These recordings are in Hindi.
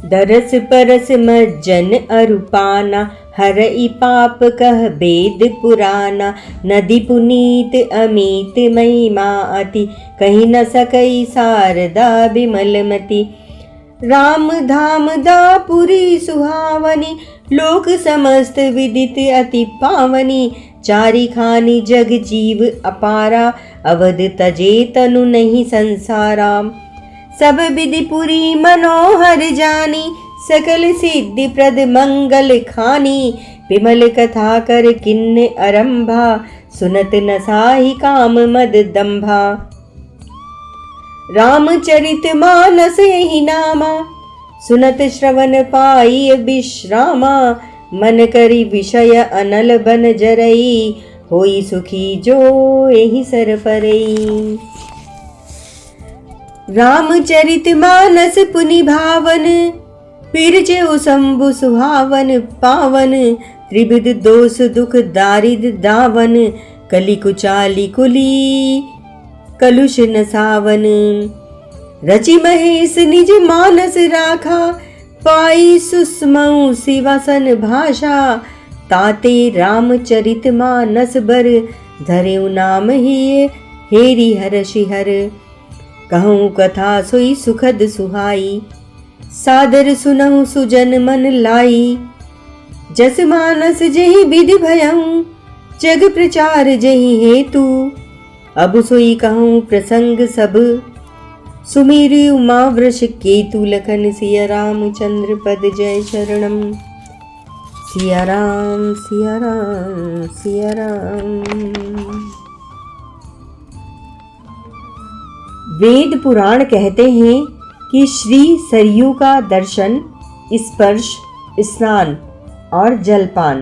दरस परस मज्जन अरुपाना, हरई पाप कह वेद पुराना। नदी पुनीत अमित महिमा अति, कही न सकई शारदा बिमलमती। राम धाम दापुरी सुहावनी, लोक समस्त विदित अति पावनी। चारि खानी जग जीव अपारा, अवध तजे तनु नहीं संसारा। सब विधि पुरी मनोहर जानी, सकल सिद्धि प्रद मंगल खानी। विमल कथा कर किन्ने आरंभा, सुनत न साहि काम मद दंभा। रामचरित मानस यही नामा, सुनत श्रवण पाई विश्रामा। मन करी विषय अनल बन जरई, होई सुखी जो यही सर परई। रामचरित मानस पुनि भावन, पीर जेउ शंभु सुहावन पावन। त्रिविध दोष दुख दारिद दावन, कलि कुचाली कुली कलुष न सावन। रचि महेश निज मानस राखा, पाई सुस्मऊ शिवासन भाषा। ताते रामचरित मानस बर, धरेउ नाम ही हेरि हरषि हर। कहूँ कथा सोई सुखद सुहाई, सादर सुनहु सुजन मन लाई। जस मानस जहि विधि भयऊँ, जग प्रचार जहि हेतु। अब सोई कहूँ प्रसंग सब, सुमेरु उमा वृष केतु। लखन सिया रामचंद्र पद जय शरणम। सिया राम सिया राम सिया राम। वेद पुराण कहते हैं कि श्री सरयू का दर्शन, स्पर्श, स्नान और जलपान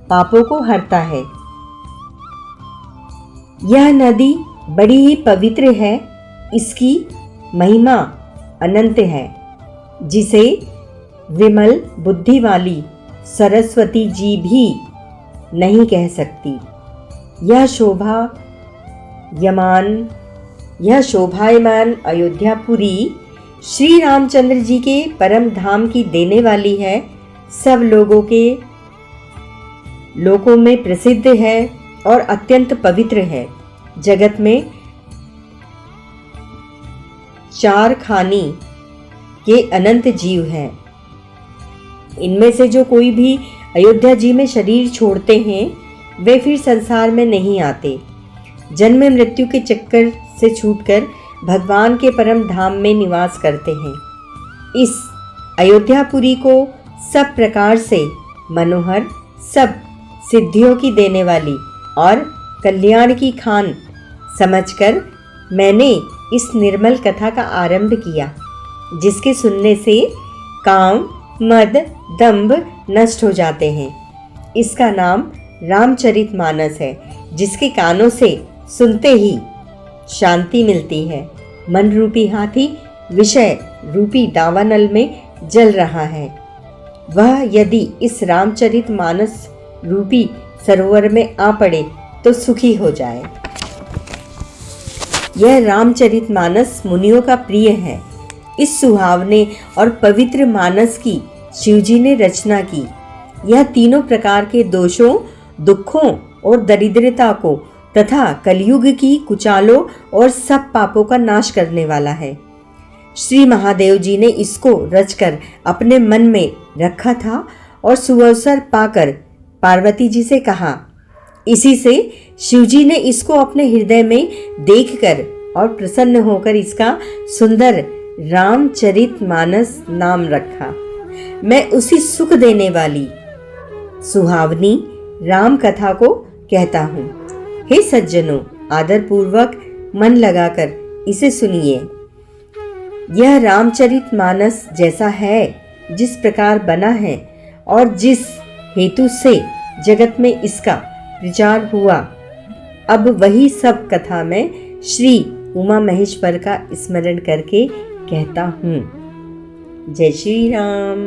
पापों को हरता है। यह नदी बड़ी ही पवित्र है, इसकी महिमा अनंत है, जिसे विमल बुद्धि वाली सरस्वती जी भी नहीं कह सकती। यह शोभायमान अयोध्यापुरी श्री रामचंद्र जी के परम धाम की देने वाली है। सब लोकों में प्रसिद्ध है और अत्यंत पवित्र है। जगत में 4 खानी के अनंत जीव हैं। इनमें से जो कोई भी अयोध्या जी में शरीर छोड़ते हैं, वे फिर संसार में नहीं आते। जन्म मृत्यु के चक्कर से छूटकर भगवान के परम धाम में निवास करते हैं। इस अयोध्यापुरी को सब प्रकार से मनोहर, सब सिद्धियों की देने वाली और कल्याण की खान समझकर मैंने इस निर्मल कथा का आरंभ किया, जिसके सुनने से काम, मद, दंभ नष्ट हो जाते हैं। इसका नाम रामचरितमानस है, जिसके कानों से सुनते ही शांति मिलती है। मन रूपी हाथी विषय रूपी दावानल में जल रहा है, वह यदि इस रामचरितमानस रूपी सरोवर में आ पड़े तो सुखी हो जाए। यह रामचरितमानस मुनियों का प्रिय है। इस सुहावने और पवित्र मानस की शिवजी ने रचना की। यह तीनों प्रकार के दोषों, दुखों और दरिद्रता को तथा कलयुग की कुचालों और सब पापों का नाश करने वाला है। श्री महादेव जी ने इसको रचकर अपने मन में रखा था और सुअवसर पाकर पार्वती जी से कहा। इसी से शिवजी ने इसको अपने हृदय में देखकर और प्रसन्न होकर इसका सुंदर रामचरितमानस नाम रखा। मैं उसी सुख देने वाली सुहावनी राम कथा को कहता हूँ। हे सज्जनों, आदर पूर्वक मन लगाकर इसे सुनिए। यह रामचरितमानस जैसा है, जिस प्रकार बना है और जिस हेतु से जगत में इसका प्रचार हुआ, अब वही सब कथा में श्री उमा महेश्वर का स्मरण करके कहता हूँ। जय श्री राम।